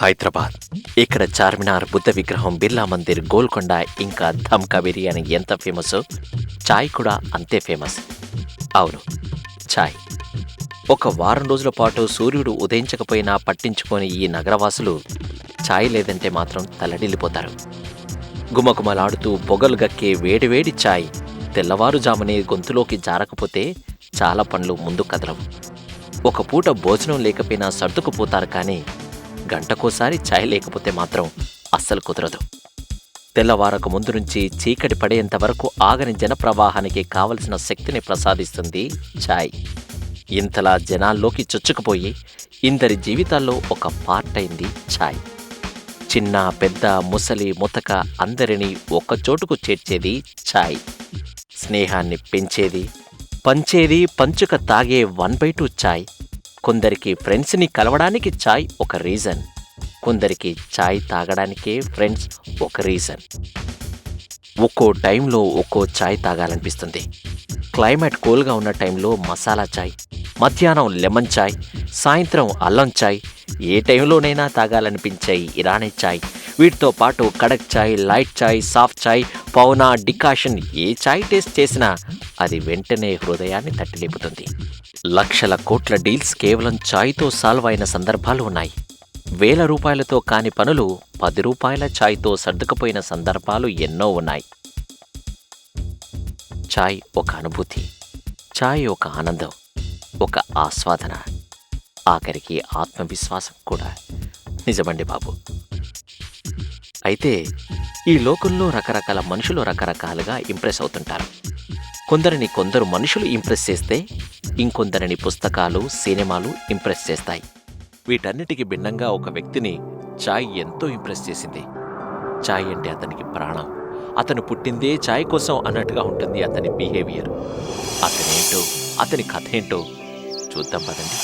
హైదరాబాద్. ఇక్కడ చార్మినార్, బుద్ధ విగ్రహం, బిర్లా మందిర్, గోల్కొండ, ఇంకా ధమ్కా బిర్యానీ ఎంత ఫేమసో చాయ్ కూడా అంతే ఫేమస్. అవును, చాయ్. ఒక వారం రోజుల పాటు సూర్యుడు ఉదయించకపోయినా పట్టించుకొని ఈ నగరవాసులు చాయ్ లేదంటే మాత్రం తల్లడిల్లిపోతారు. గుమగుమలాడుతూ పొగలు గక్కే వేడివేడి చాయ్ తెల్లవారుజామునే గొంతులోకి జారకపోతే చాలా పనులు ముందు కదలవు. ఒక పూట భోజనం లేకపోయినా సర్దుకుపోతారు, కానీ గంటకోసారి ఛాయ్ లేకపోతే మాత్రం అస్సలు కుదరదు. తెల్లవారకు ముందు నుంచి చీకటి పడేంత వరకు ఆగని జనప్రవాహానికి కావలసిన శక్తిని ప్రసాదిస్తుంది ఛాయ్. ఇంతలా జనాల్లోకి చొచ్చుకుపోయి ఇందరి జీవితాల్లో ఒక పార్ట్ అయింది ఛాయ్. చిన్న పెద్ద ముసలి ముతక అందరినీ ఒక్కచోటుకు చేర్చేది ఛాయ్. స్నేహాన్ని పెంచేది, పంచేది, పంచుక తాగే 1/2 ఛాయ్. కొందరికి ఫ్రెండ్స్ని కలవడానికి ఛాయ్ ఒక రీజన్, కొందరికి ఛాయ్ తాగడానికే ఫ్రెండ్స్ ఒక రీజన్. ఒక్కో టైంలో ఒక్కో ఛాయ్ తాగాలనిపిస్తుంది. క్లైమేట్ కూల్గా ఉన్న టైంలో మసాలా ఛాయ్, మధ్యాహ్నం లెమన్ ఛాయ్, సాయంత్రం అల్లం ఛాయ్, ఏ టైంలోనైనా తాగాలనిపించే ఇరానీ ఛాయ్. వీటితో పాటు కడక్ ఛాయ్, లైట్ ఛాయ్, సాఫ్ట్ ఛాయ్, పౌనా, డికాషన్, ఏ ఛాయ్ టేస్ట్ చేసినా అది వెంటనే హృదయాన్ని తట్టిలేపుతుంది. లక్షల కోట్ల డీల్స్ కేవలం ఛాయ్తో సాల్వ్ అయిన సందర్భాలు ఉన్నాయి. వేల రూపాయలతో కాని పనులు 10 రూపాయల ఛాయ్తో సర్దుకుపోయిన సందర్భాలు ఎన్నో ఉన్నాయి. ఛాయ్ ఒక అనుభూతి, ఛాయ్ ఒక ఆనందం, ఒక ఆస్వాదన, ఆఖరికి ఆత్మవిశ్వాసం కూడా. నిజమండి బాబు. అయితే ఈ లోకంలో రకరకాల మనుషులు రకరకాలుగా ఇంప్రెస్ అవుతుంటారు. కొందరిని కొందరు మనుషులు ఇంప్రెస్ చేస్తే ఇంకొందరిని పుస్తకాలు, సినిమాలు ఇంప్రెస్ చేస్తాయి. వీటన్నిటికీ భిన్నంగా ఒక వ్యక్తిని ఛాయ్ ఎంతో ఇంప్రెస్ చేసింది. ఛాయ్ అంటే అతనికి ప్రాణం. అతను పుట్టిందే ఛాయ్ కోసం అన్నట్టుగా ఉంటుంది అతని బిహేవియర్. అతనేంటో, అతని కథ ఏంటో చూద్దాం పదండి.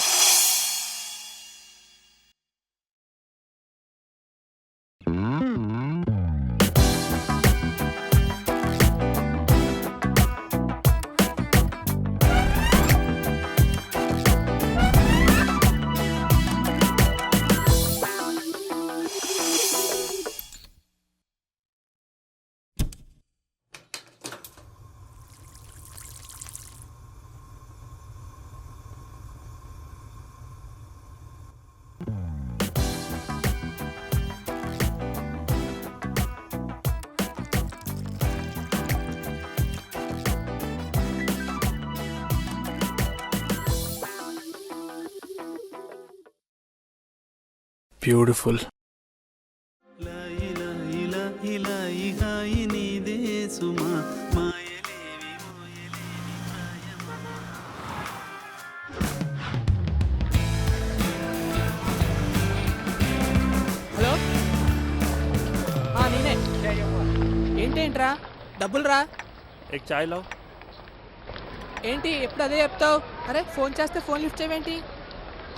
బ్యూటిఫుల్. హలో, నేనే. ఏంటేంట్రా, డబ్బులు రా. एक चाय लाओ. ఏంటి ఎప్పుడు అదే చెప్తావు? అరే ఫోన్ చేస్తే ఫోన్ లిఫ్ట్ చేయవేంటి?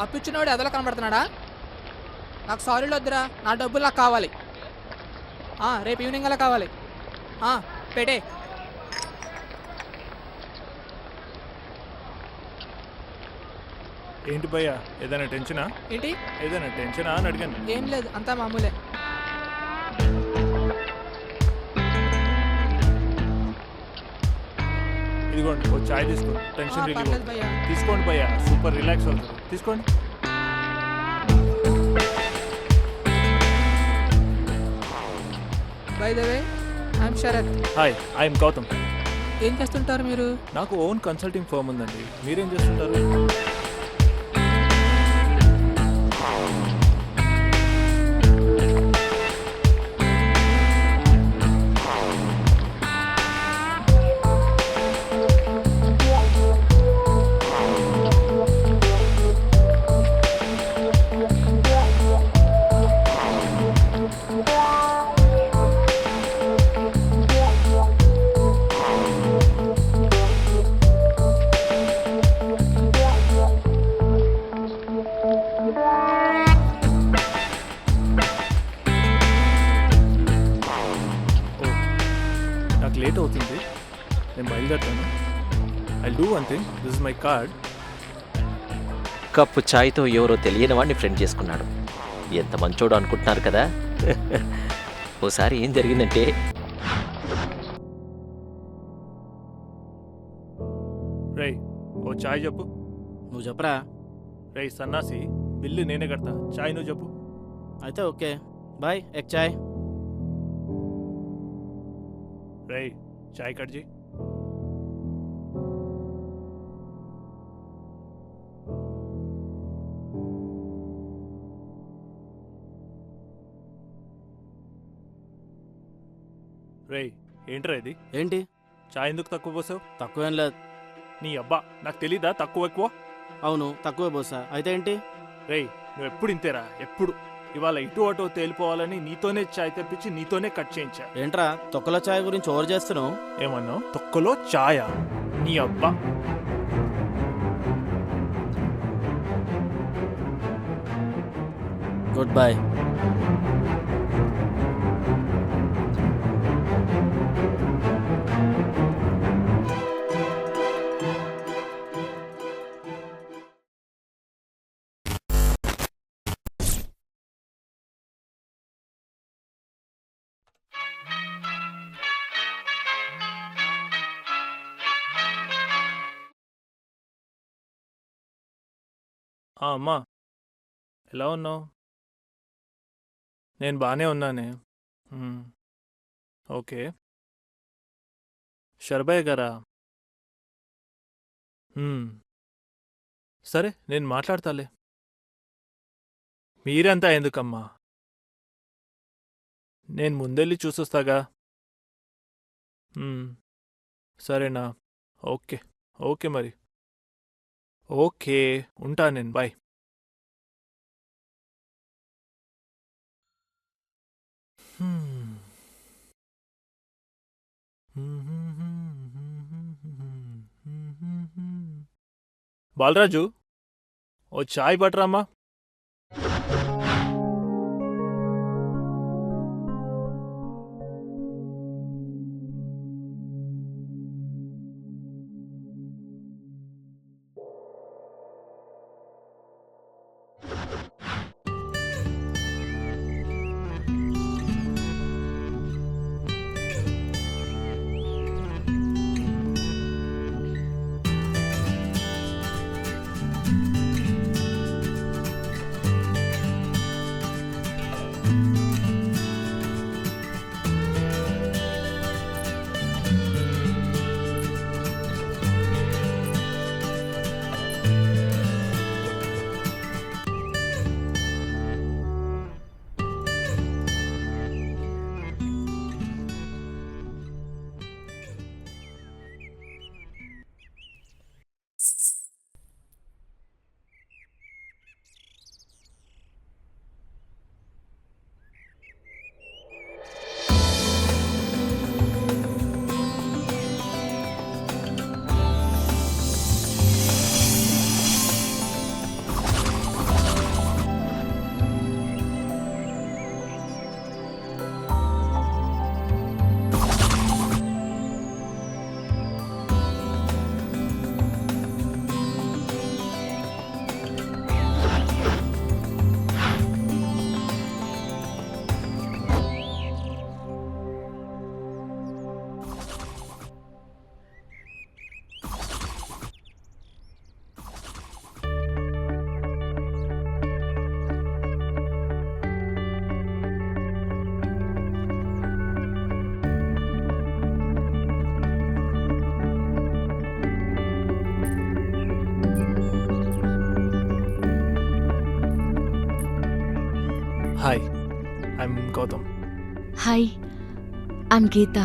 అప్పిచ్చినవాడు ఎదలా కనబడుతున్నాడా? నాకు సారీలు వద్దురా, నా డబ్బులు నాకు కావాలి. రేపు ఈవినింగ్ అలా కావాలి. పెడే. ఏంటి భయ్యా, ఏదైనా టెన్షనా? ఏంటి ఏదైనా టెన్షనా అని అడిగాను. ఏం లేదు, అంతా మామూలే. ఇదిగోండి ఓ చాయ్ తీసుకోండి, టెన్షన్ రిలీవ్ పర్లేదు భయ్యా. తీసుకోండి భయ్యా, సూపర్ రిలాక్స్ అవుతుంది. తీసుకోండి. By the way, I'm Sarath. Hi, I'm Gautam. ఏం చేస్తుంటారు మీరు? నాకు ఓన్ కన్సల్టింగ్ ఫర్మ్ ఉందండి. మీరేం చేస్తుంటారు? Something, this is my card. Cup ఛాయ్తో ఎవరో తెలియని వాడిని ఫ్రెండ్ చేసుకున్నాడు. ఎంత మంచోడు అనుకుంటున్నారు కదా. ఓసారి ఏం జరిగిందంటే, రేయ్ ఓ చాయ్ చెప్పు. నువ్వు చెప్పరా. రేయ్ సన్నాసి, బిల్లు నేనే కడతా, చాయ్ నువ్వు చెప్పు. అయితే ఓకే బాయ్ ఎక్ చాయ్. రేయ్ చాయ్ కట్ చేయి. రేయ్ ఏంట్రా ఇది? ఏంటి చాయ్ ఎందుకు తక్కువ పోసావు? తక్కువేం లేదు. నీ అబ్బా, నాకు తెలీదా తక్కువ ఎక్కువ? అవును తక్కువే బోసా. అయితే ఏంటి? రేయ్ నువ్వు ఎప్పుడు ఇంతేరా, ఎప్పుడు. ఇవాళ ఇటు అటు తేలిపోవాలని నీతోనే చాయ్ తెప్పించి నీతోనే కట్ చేయించా. ఏంట్రా తొక్కల చాయ్ గురించి ఓవర్ చేస్తున్నావు? ఏమన్నావు? తొక్కలో చాయా? నీ అబ్బా. Good boy. అమ్మా, ఎలా ఉన్నావు? నేను బాగానే ఉన్నానే. ఓకే. శర్బయ్య గారా? సరే నేను మాట్లాడతాలే. మీరంతా ఎందుకమ్మా, నేను ముందెళ్ళి చూసొస్తాగా. సరేనా? ఓకే ఓకే మరి. ఓకే ఉంటా నేను, బాయ్. బాలరాజు, ఓ చాయ్ పట్టరామ్మా. Hi, I'm Gautam. Hi, I'm Geetha.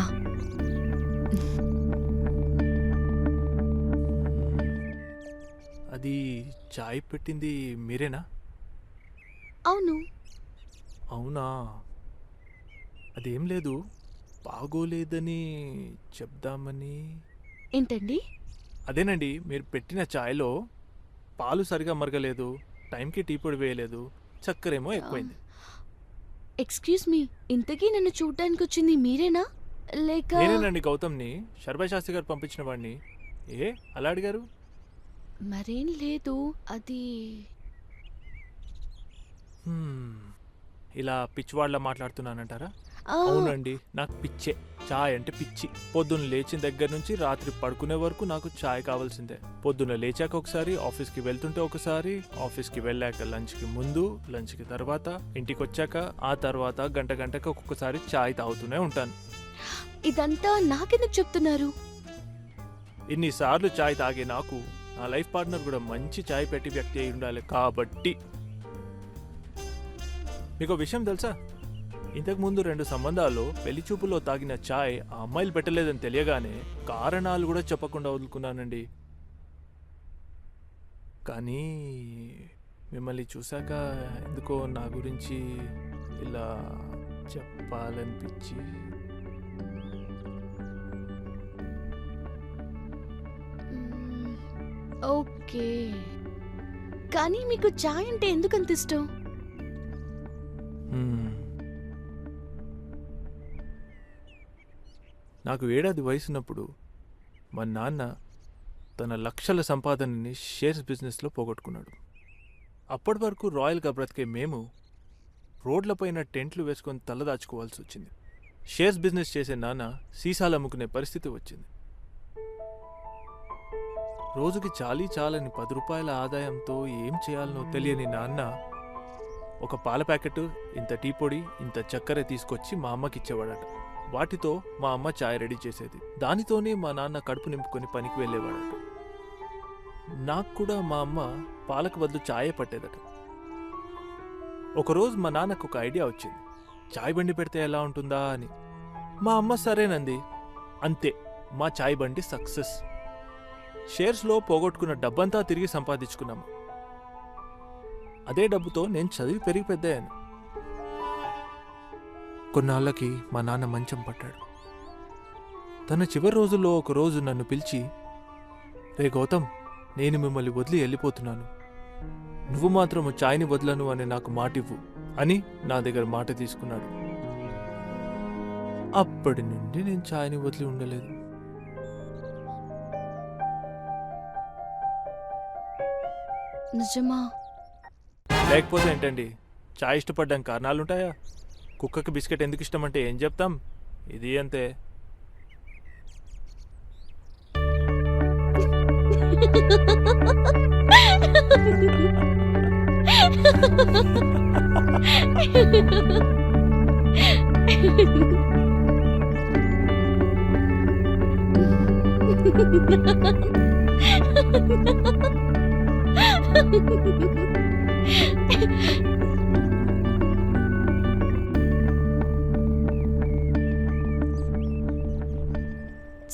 అది చాయ్ పెట్టింది మీరేనా? అవును. అవునా? అదేం లేదు, బాగోలేదని చెప్దామని. ఏంటండి? అదేనండి, మీరు పెట్టిన చాయ్లో పాలు సరిగా మరగలేదు, టైంకి టీ పొడి వేయలేదు, చక్కెరేమో ఎక్కువైంది. ఎక్స్క్యూజ్ మీ, ఇంతకీ నన్ను చూడటానికి వచ్చింది మీరేనా లేక? నేనేనండి గౌతమ్ని, శర్బయ్య శాస్త్రి గారు పంపించిన వాడిని. ఏ అలా అడిగారు? మరేం లేదు, అది ఇలా పిచ్చివాళ్ళ మాట్లాడుతున్నానంటారా? ఆ, అవునండి, నాకు పిచ్చే. చాయ్ అంటే పిచ్చి. పొద్దున్న లేచిన దగ్గర నుంచి రాత్రి పడుకునే వరకు నాకు చాయ్ కావాల్సిందే. పొద్దున్న లేచాక ఒకసారి, ఆఫీస్కి వెళ్తుంటే ఒకసారి, ఆఫీస్కి వెళ్ళాక లంచ్కి ముందు, లంచ్కి తర్వాత, ఇంటికి వచ్చాక, ఆ తర్వాత గంటకి ఒక్కొక్కసారి చాయ్ తాగుతూనే ఉంటాను. ఇదంతా నాకెందుకు చెప్తున్నారు? ఇన్నిసార్లు చాయ్ తాగే నాకు నా లైఫ్ పార్ట్నర్ కూడా మంచి చాయ్ పెట్టి వ్యక్తి అయి ఉండాలి కాబట్టి. మీకు విషయం తెలుసా? ఇంతకుముందు 2 సంబంధాల్లో పెళ్లి చూపుల్లో తాగిన చాయ్ ఆ అమ్మాయిలు పెట్టలేదని తెలియగానే కారణాలు కూడా చెప్పకుండా వదులుకున్నానండి. కానీ మిమ్మల్ని చూశాక ఎందుకో నా గురించి ఇలా చెప్పాలనిపించి. మ్మ్, ఓకే. కానీ మీకు చాయ్ అంటే ఎందుకంత ఇష్టం? నాకు 7 ఏళ్ల వయసున్నప్పుడు మా నాన్న తన లక్షల సంపాదనని షేర్స్ బిజినెస్లో పోగొట్టుకున్నాడు. అప్పటి వరకు రాయల్గా బ్రతికే మేము రోడ్లపైన టెంట్లు వేసుకొని తలదాచుకోవాల్సి వచ్చింది. షేర్స్ బిజినెస్ చేసే నాన్న సీసాలు అమ్ముకునే పరిస్థితి వచ్చింది. రోజుకి చాలని 10 రూపాయల ఆదాయంతో ఏం చేయాలనో తెలియని నాన్న ఒక పాల ప్యాకెట్, ఇంత టీ పొడి, ఇంత చక్కెర తీసుకొచ్చి మా అమ్మకి ఇచ్చేవాడట. వాటితో మా అమ్మ చాయ్ రెడీ చేసేది. దానితోనే మా నాన్న కడుపు నింపుకొని పనికి వెళ్ళేవాడట. నాకు కూడా మా అమ్మ పాలకు బదులు చాయే పట్టేదట. ఒకరోజు మా నాన్నకు ఒక ఐడియా వచ్చింది, చాయ్ బండి పెడితే ఎలా ఉంటుందా అని. మా అమ్మ సరేనంది. అంతే, మా చాయ్ బండి సక్సెస్. షేర్స్లో పోగొట్టుకున్న డబ్బంతా తిరిగి సంపాదించుకున్నాము. అదే డబ్బుతో నేను చదివి పెరిగి పెద్దయ్యాను. కొన్నాళ్ళకి మా నాన్న మంచం పట్టాడు. తన చివరి రోజుల్లో ఒకరోజు నన్ను పిలిచి, రే గౌతమ్, నేను మిమ్మల్ని వదిలి వెళ్ళిపోతున్నాను, నువ్వు మాత్రం చాయ్ని వదలను అని నాకు మాటివ్వు అని నా దగ్గర మాట తీసుకున్నాడు. అప్పటి నుండి నేను చాయ్ని వదిలి ఉండలేదు. నిజమా? లేకపోతే ఏంటండి, చాయ్ ఇష్టపడ్డానికి కారణాలుంటాయా? కుక్కకి బిస్కెట్ ఎందుకు ఇష్టం అంటే ఏం చెప్తాం? ఇది అంతే.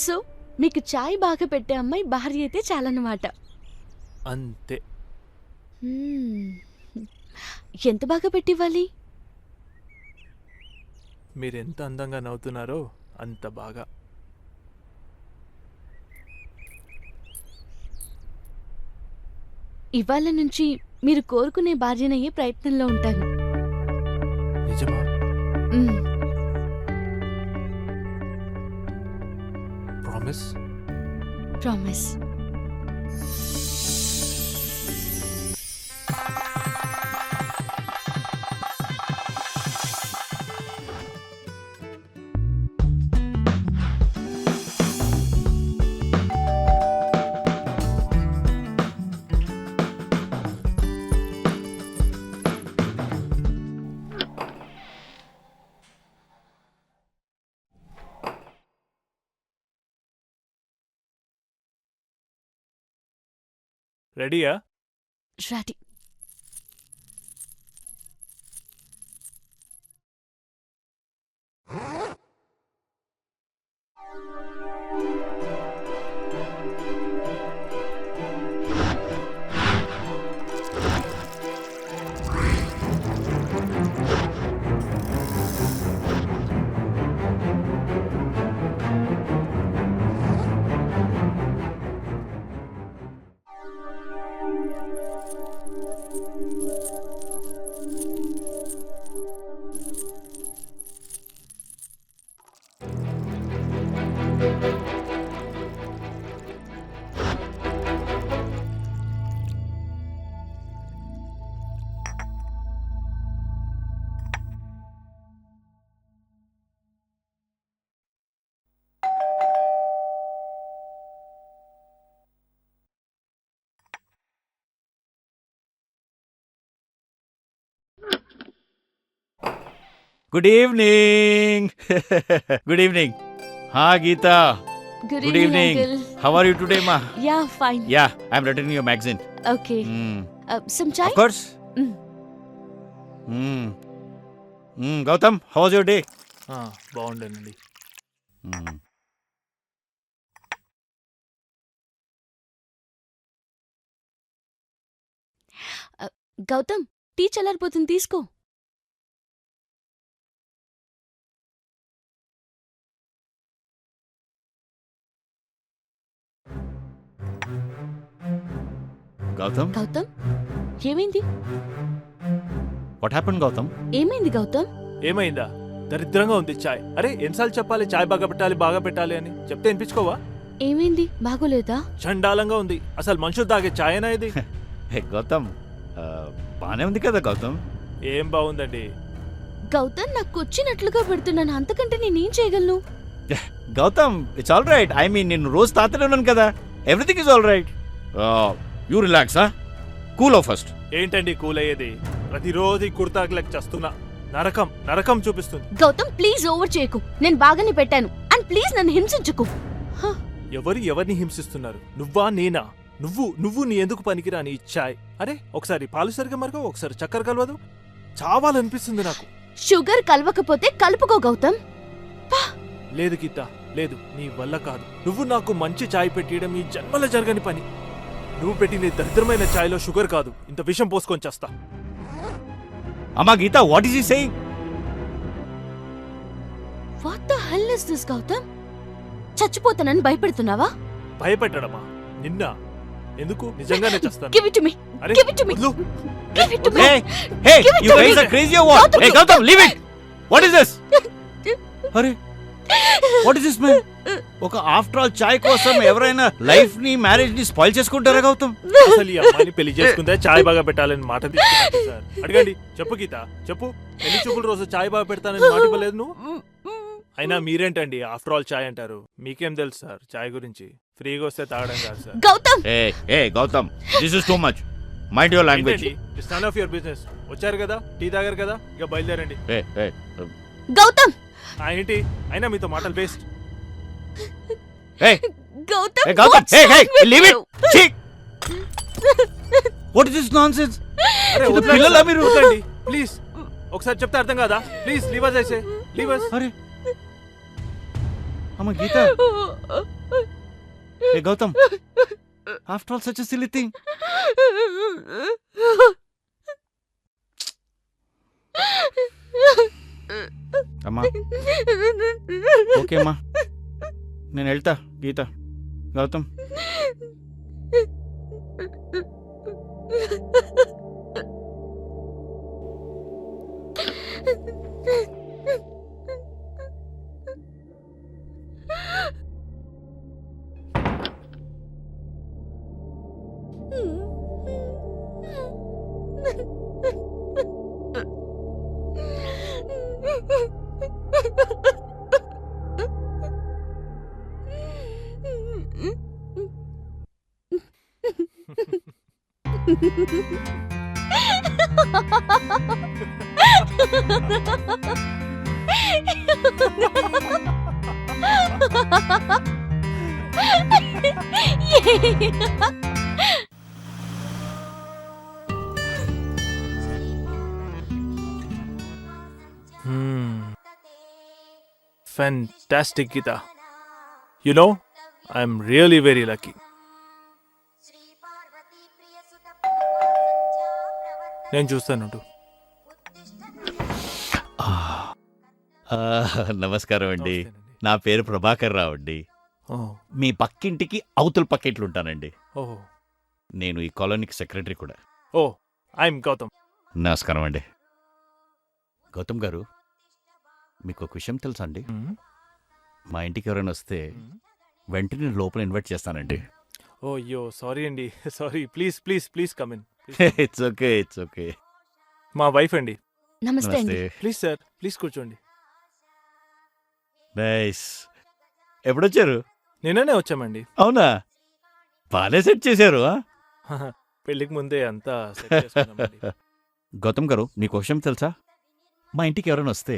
సో మీకు చాయ్ బాగా పెట్టే అమ్మాయి భార్య అయితే చాలన్నమాట. అంతే. ఎంత బాగా పెట్టివ్వాలి? మీరెంత అందంగా నవ్వుతున్నారో అంత బాగా. ఇవాళ నుంచి మీరు కోరుకునే భార్యనయ్యే ప్రయత్నంలో ఉంటాను. నిజమా? మ్మ్. ప్రామిస్? ప్రామిస్. రెడీయా? Ready. Good evening. Good evening. హా Geetha, good good evening evening. Uncle. How are you today మా? Yeah fine. Yeah, I'm returning your magazine. Okay. Some chai? Of course. Mm. Gautam, how was your day? బాగుండేనండి. Gautam, tea చల్లారిపోతుంది, తీసుకో. Gautam, Gautam, ఏమైంది? what happened, Gautam? ఏమైంది గౌతమ్? ఏమైందా? దరిద్రంగా ఉంది చాయ్. అరే ఎన్నిసార్లు చెప్పాలి చాయ్ బాగా పెట్టాలి అని? చెప్తే వినిపించుకోవా? ఏమైంది? బాగోలేదా? చండాలంగా ఉంది. అసలు మనుషులు తాగే చాయేనా ఇది? Hey, Gautam, బానే ఉంది కదా గౌతమ్? ఏం బాగుందండి. గౌతమ్, నాకు వచ్చినట్లుగా పెడుతున్నాను, అంతకంటే నేనేం చేయగలను? Gautam, it's all right. I mean నేను రోజు తాతనే ఉన్నాను కదా. Everything is all right. You relax. Cool off first. ఏంటండి కూల్ అయ్యేది? ప్రతిరోజు ఈ కుర్తాకి చేస్తున్నా. నరకం చూపిస్తుంది. గౌతమ్, ప్లీజ్ ఓవర్ చేయకు. నేను బాగానే పెట్టాను, అండ్ ప్లీజ్ నన్ను హింసించుకు. ఎవరిని హింసిస్తున్నారు? నువ్వా నేనా? నువ్వు నీ ఎందుకు పనికిరాని ఈ చాయ్. అరే ఒకసారి పాలు సరిగా మరగవు, ఒకసారి చక్కెర కలవదు. చావాలనిపిస్తుంది నాకు. షుగర్ కలవకపోతే కలుపుకో గౌతమ్. లేదు గీత, లేదు, నీ వల్ల కాదు. నువ్వు నాకు మంచి చాయ్ పెట్టియడం ఈ జన్మలో జరగని పని. నువ్వు పెట్టిన దరిద్రమైన చాయ్లో షుగర్ కాదు, ఇంత విషం పోసుకొని చేస్తా. అమ్మా Geetha, what is he saying? What the hell is this Gautam? చచ్చిపోతానని భయపెడుతున్నావా? భయపెట్టడమా? నిన్న ఎందుకు? నిజంగానే చేస్తాను. Give it to me. అరే Give it to me. వద్దు. Give it to me. Hey, Give it you to guys me. are crazy or what? Gautam, Hey, Gautam, leave it. What is this? అరే what is this man? ఒక after all చాయ్ కోసం ఎవరైనా life ని marriage ని spoil చేసుకుంటారా గౌతమ్? అసలు ఈ అమ్మాయిని పెళ్లి చేసుకుంటే చాయ్ బాగా పెట్టాలని మాట తీసుకున్నాను సార్. అడగండి, చెప్పు గీత, చెప్పు. పెళ్లి చూపుల రోజు చాయ్ బాగా పెడతానని మాట ఇవ్వలేదు నువ్వు. అయినా మీరేంటండి ఆఫ్టర్ ఆల్ చాయ్ అంటారు? మీకేం తెలుసు సార్ చాయ్ గురించి? ఫ్రీగా వస్తే తాగడం కాదు సార్. గౌతమ్, ఏ Gautam, this is too much. Mind your language. It's none of your business. వచ్చారు కదా, టీ తాగారు కదా, ఇక బయలుదేరండి. గౌతమ్, ఏంటి అయినా మీతో మాటలు waste. Gautam, Gautam, what's hey, wrong with leave it. you? Chick. What is this nonsense? అరే ఇది పిల్లలా మీరు? వదలండి ప్లీజ్. ఒకసారి చెప్తే అర్థం కాదా? ప్లీజ్ లీవ్ us అయితే లీవ్ us. అరే అమ్మ గీత. ఏ Gautam, after all such a silly thing. అమ్మా ఓకే అమ్మా, నేను వెళ్తా. గీత, Gautam. Fantastic, Gita. You know, I'm really very lucky. నేను చూస్తాను. నమస్కారం అండి. నా పేరు ప్రభాకర్ రావు అండి. మీ పక్కింటికి అవతల పక్కింట్లుంటానండి. నేను ఈ కాలనీకి సెక్రటరీ కూడా. ఐఎమ్ గౌతమ్. నమస్కారం అండి. గౌతమ్ గారు, మీకు ఒక విషయం తెలుసా అండి? మా ఇంటికి ఎవరైనా వస్తే వెంటనే లోపల ఇన్వైట్ చేస్తానండి. అయ్యో సారీ అండి, sorry. Please please please come in. It's okay, it's okay. మా వైఫ్ అండి. నమస్తే అండి. ప్లీజ్ సార్, ప్లీజ్ కూర్చోండి. నైస్. ఎప్పుడొచ్చారు? నిన్ననే వచ్చామండి. అవునా? బాగానే సెట్ చేశారు. పెళ్లికి ముందే అంతా సెట్ చేసుకున్నామండి. గౌతమ్ గారు, నీకు విషయం తెలుసా? మా ఇంటికి ఎవరైనా వస్తే